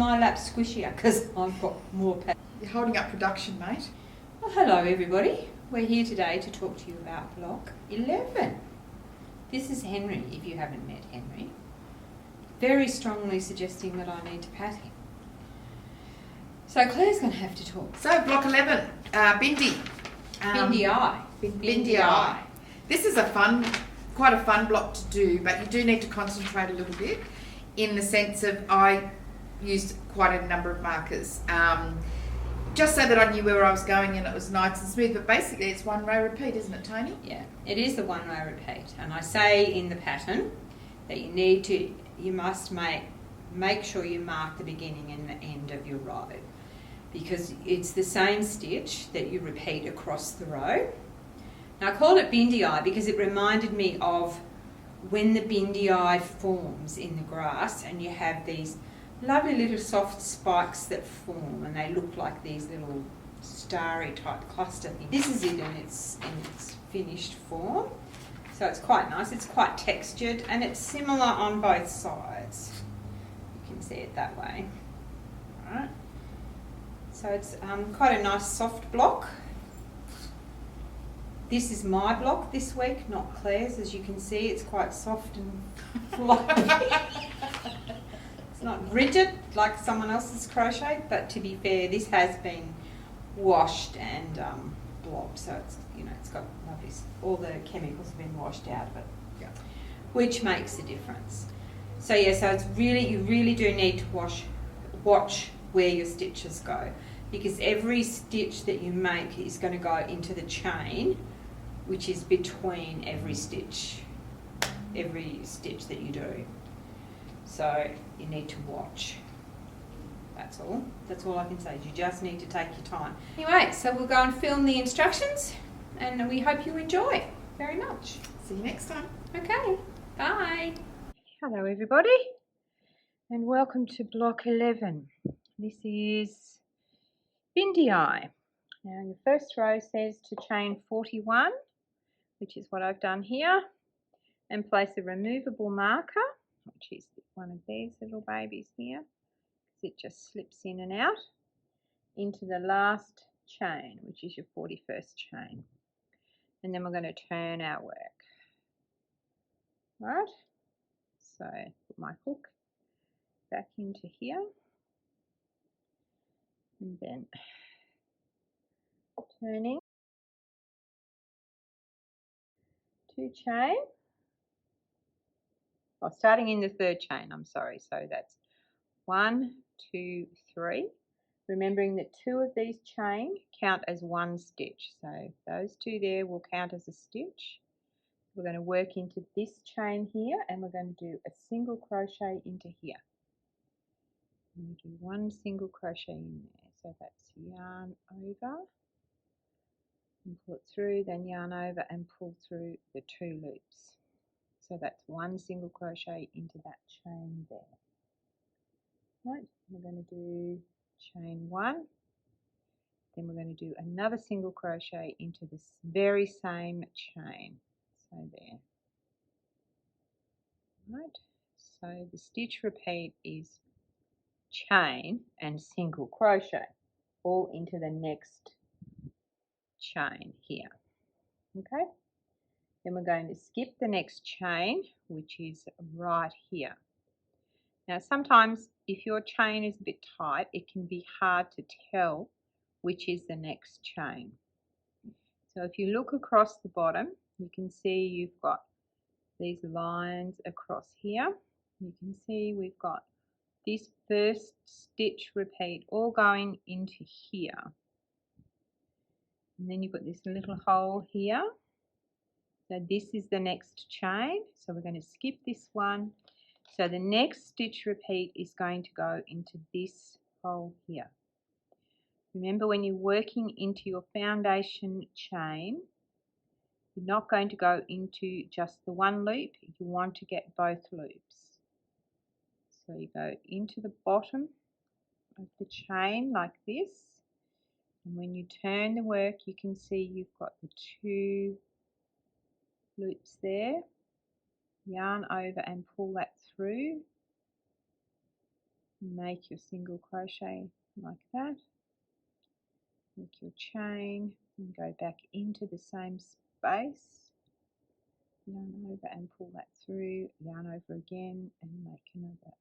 my lap squishier because I've got more padding. You're holding up production, mate. Well, hello everybody. We're here today to talk to you about block 11. This is Henry, if you haven't met Henry. Very strongly suggesting that I need to pat him. So Claire's going to have to talk. So block 11, Bindi. Bindi eye. Bindi eye. This is quite a fun block to do, but you do need to concentrate a little bit in the sense of I used quite a number of markers. Just so that I knew where I was going and it was nice and smooth, but basically it's one row repeat, isn't it, Toni? Yeah, it is the one row repeat, and I say in the pattern that you must make sure you mark the beginning and the end of your row, because it's the same stitch that you repeat across the row. Now I called it Bindi eye because it reminded me of when the Bindi eye forms in the grass and you have these lovely little soft spikes that form and they look like these little starry type cluster things. This is it in its finished form. So it's quite nice, it's quite textured and it's similar on both sides. You can see it that way. Alright. So it's quite a nice soft block. This is my block this week, not Claire's. As you can see, it's quite soft and floppy. It's not rigid like someone else's crochet, but to be fair, this has been washed and blobbed, so it's got lovely. All the chemicals have been washed out of it, yeah, which makes a difference. So yeah, so it's you really do need to watch where your stitches go, because every stitch that you make is going to go into the chain, which is between every stitch that you do. So you need to watch. That's all. That's all I can say. You just need to take your time. Anyway, so we'll go and film the instructions, and we hope you enjoy very much. See you next time. Okay, bye. Hello everybody, and welcome to block 11. This is Bindi eye. Now your first row says to chain 41, which is what I've done here, and place a removable marker, which is one of these little babies here. It just slips in and out into the last chain, which is your 41st chain. And then we're going to turn our work. Right? So put my hook back into here. And then turning 2 chain. Oh, starting in the 3rd chain, I'm sorry. So that's 1, 2, 3. Remembering that 2 of these chain count as 1 stitch. So those 2 there will count as a stitch. We're going to work into this chain here and we're going to do a single crochet into here. And do 1 single crochet in there. So that's yarn over and pull it through, then yarn over and pull through the 2 loops. So that's 1 single crochet into that chain there. Right, we're going to do chain 1, then we're going to do another single crochet into this very same chain. So there. Right, so the stitch repeat is chain and single crochet all into the next chain here. Okay, then we're going to skip the next chain, which is right here. Now sometimes if your chain is a bit tight, it can be hard to tell which is the next chain. So if you look across the bottom, you can see you've got these lines across here. You can see we've got this first stitch repeat all going into here. And then you've got this little hole here. So this is the next chain. So we're going to skip this one. So the next stitch repeat is going to go into this hole here. Remember, when you're working into your foundation chain, you're not going to go into just the 1 loop. You want to get both loops. So you go into the bottom of the chain like this, and when you turn the work, you can see you've got the 2 loops there. Yarn over and pull that through, make your single crochet like that, make your chain and go back into the same space, yarn over and pull that through, yarn over again and make another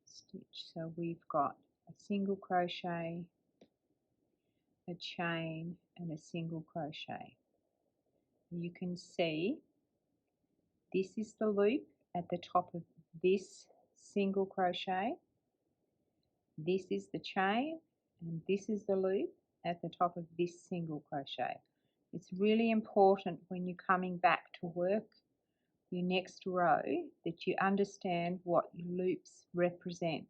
stitch. So we've got a single crochet, a chain and a single crochet. You can see this is the loop at the top of this single crochet, this is the chain, and this is the loop at the top of this single crochet. It's really important when you're coming back to work your next row that you understand what your loops represent,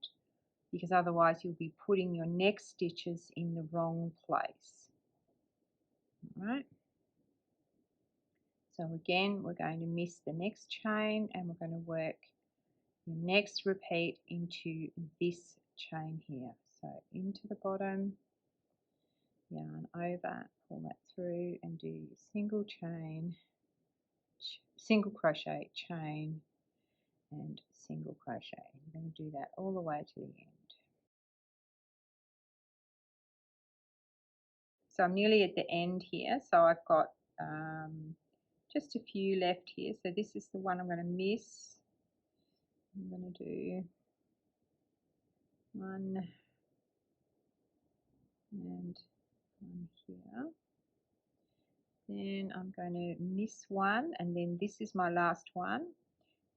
because otherwise you'll be putting your next stitches in the wrong place. All right. So again, we're going to miss the next chain and we're going to work your next repeat into this chain here. So into the bottom, yarn over, pull that through and do single chain, single crochet, chain and single crochet. I'm going to do that all the way to the end. So I'm nearly at the end here, so I've got just a few left here. So this is the one I'm going to miss. I'm going to do one and one here. Then I'm going to miss one, and then this is my last one.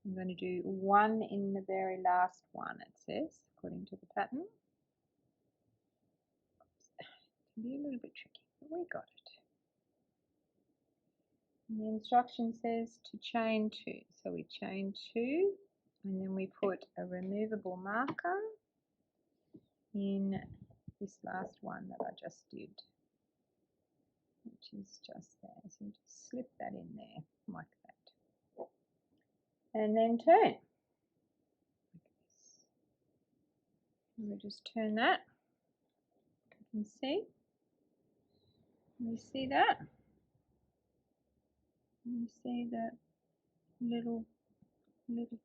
I'm going to do one in the very last one, it says, according to the pattern. It can be a little bit tricky, but we got it. And the instruction says to chain 2. So we chain 2 and then we put a removable marker in this last one that I just did, which is just there. So just slip that in there like that. And then turn. Like this. And we just turn that. You can see. You see that? You see the little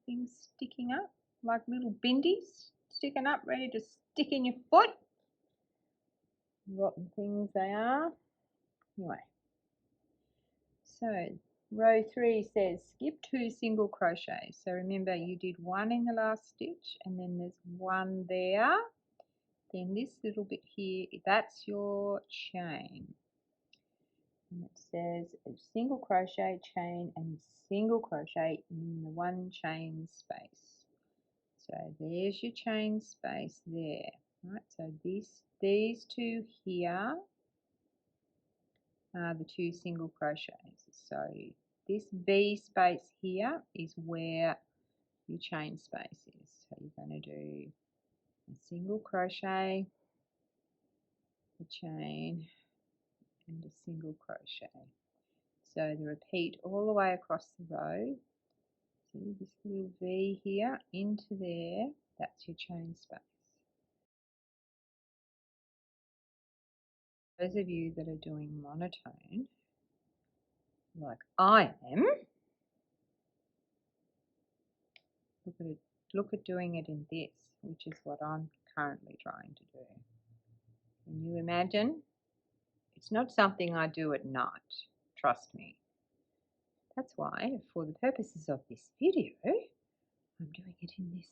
things sticking up, like little bindies sticking up, ready to stick in your foot. Rotten things they are. Anyway, so row 3 says skip 2 single crochets. So remember you did one in the last stitch and then there's one there. Then this little bit here, that's your chain. And it says a single crochet, chain and single crochet in the one chain space. So there's your chain space there. Right, so these two here are the 2 single crochets. So this V space here is where your chain space is. So you're going to do a single crochet, a chain and a single crochet. So the repeat all the way across the row. See this little V here into there, that's your chain space. Those of you that are doing monotone, like I am, look at doing it in this, which is what I'm currently trying to do. Can you imagine? It's not something I do at night, trust me. That's why, for the purposes of this video, I'm doing it in this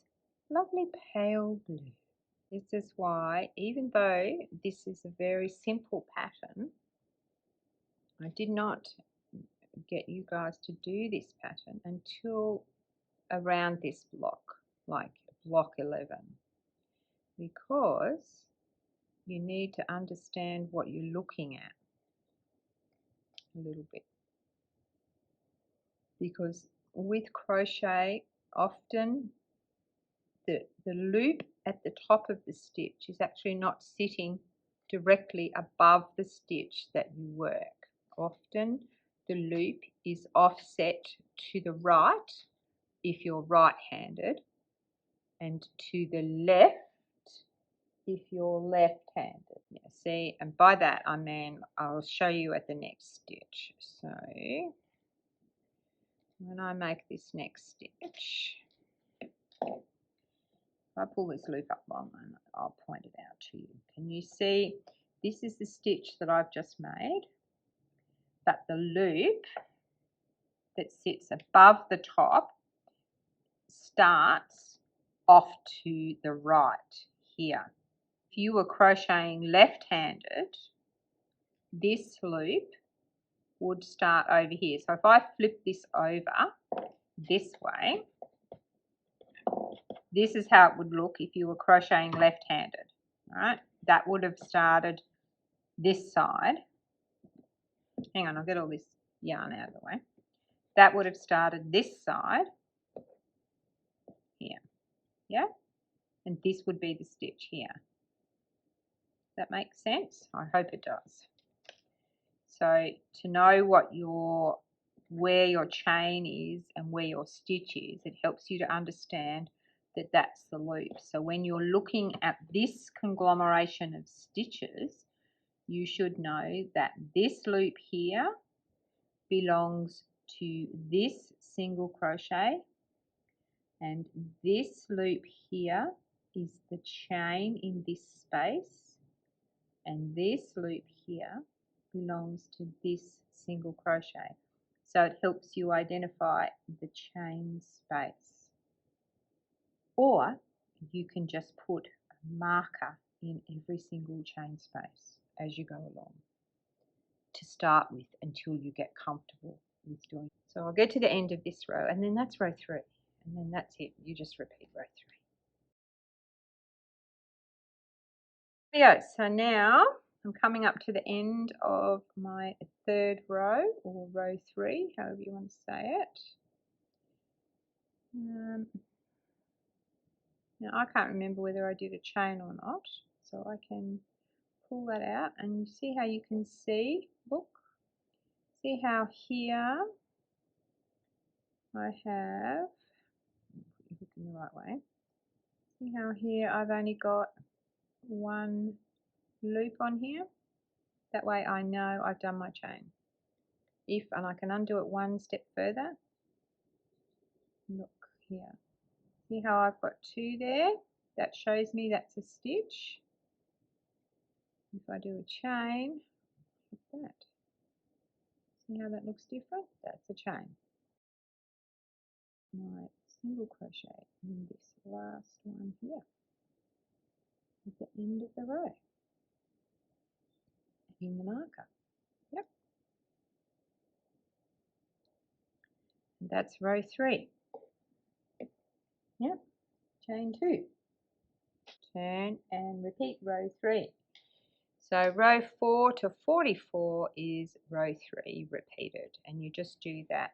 lovely pale blue. This is why, even though this is a very simple pattern, I did not get you guys to do this pattern until around this block, like block 11, because you need to understand what you're looking at a little bit. Because with crochet, often the loop at the top of the stitch is actually not sitting directly above the stitch that you work. Often the loop is offset to the right if you're right-handed and to the left if you're left-handed. Yeah, see, and by that I mean I'll show you at the next stitch. So when I make this next stitch, If I pull this loop up long, and I'll point it out to you. Can you see? This is the stitch that I've just made, but the loop that sits above the top starts off to the right here. If you were crocheting left-handed, this loop would start over here. So if I flip this over this way, this is how it would look if you were crocheting left-handed. All right, that would have started this side. Hang on, I'll get all this yarn out of the way. That would have started this side here, yeah? And this would be the stitch here. That makes sense? I hope it does. So to know where your chain is and where your stitch is, it helps you to understand that that's the loop. So when you're looking at this conglomeration of stitches, you should know that this loop here belongs to this single crochet, and this loop here is the chain in this space, and this loop here belongs to this single crochet. So it helps you identify the chain space. Or you can just put a marker in every single chain space as you go along to start with until you get comfortable with doing it. So I'll get to the end of this row, and then that's row 3, and then that's it. You just repeat row 3. Yeah, so now I'm coming up to the end of my 3rd row, or row 3, however you want to say it. Now I can't remember whether I did a chain or not, so I can pull that out, and you see how you can see, look, see how here I have, look in the right way, see how here I've only got one loop on here. That way I know I've done my chain. And I can undo it one step further, look here, see how I've got 2 there, that shows me that's a stitch. If I do a chain, like that, see how that looks different? That's a chain. My single crochet in this last one here at the end of the row in the marker. Yep. And that's row 3. Yep. Chain 2. Turn and repeat row 3. So row 4 to 44 is row 3 repeated, and you just do that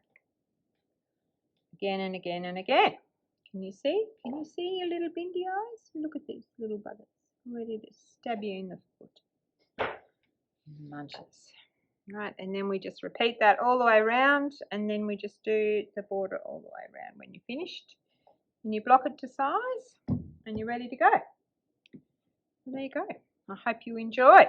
again and again and again. Can you see? Can you see your little Bindi eyes? Look at these little buggers ready to stab you in the foot. Munches. Right, and then we just repeat that all the way around, and then we just do the border all the way around when you're finished. And you block it to size, and you're ready to go. And there you go. I hope you enjoy.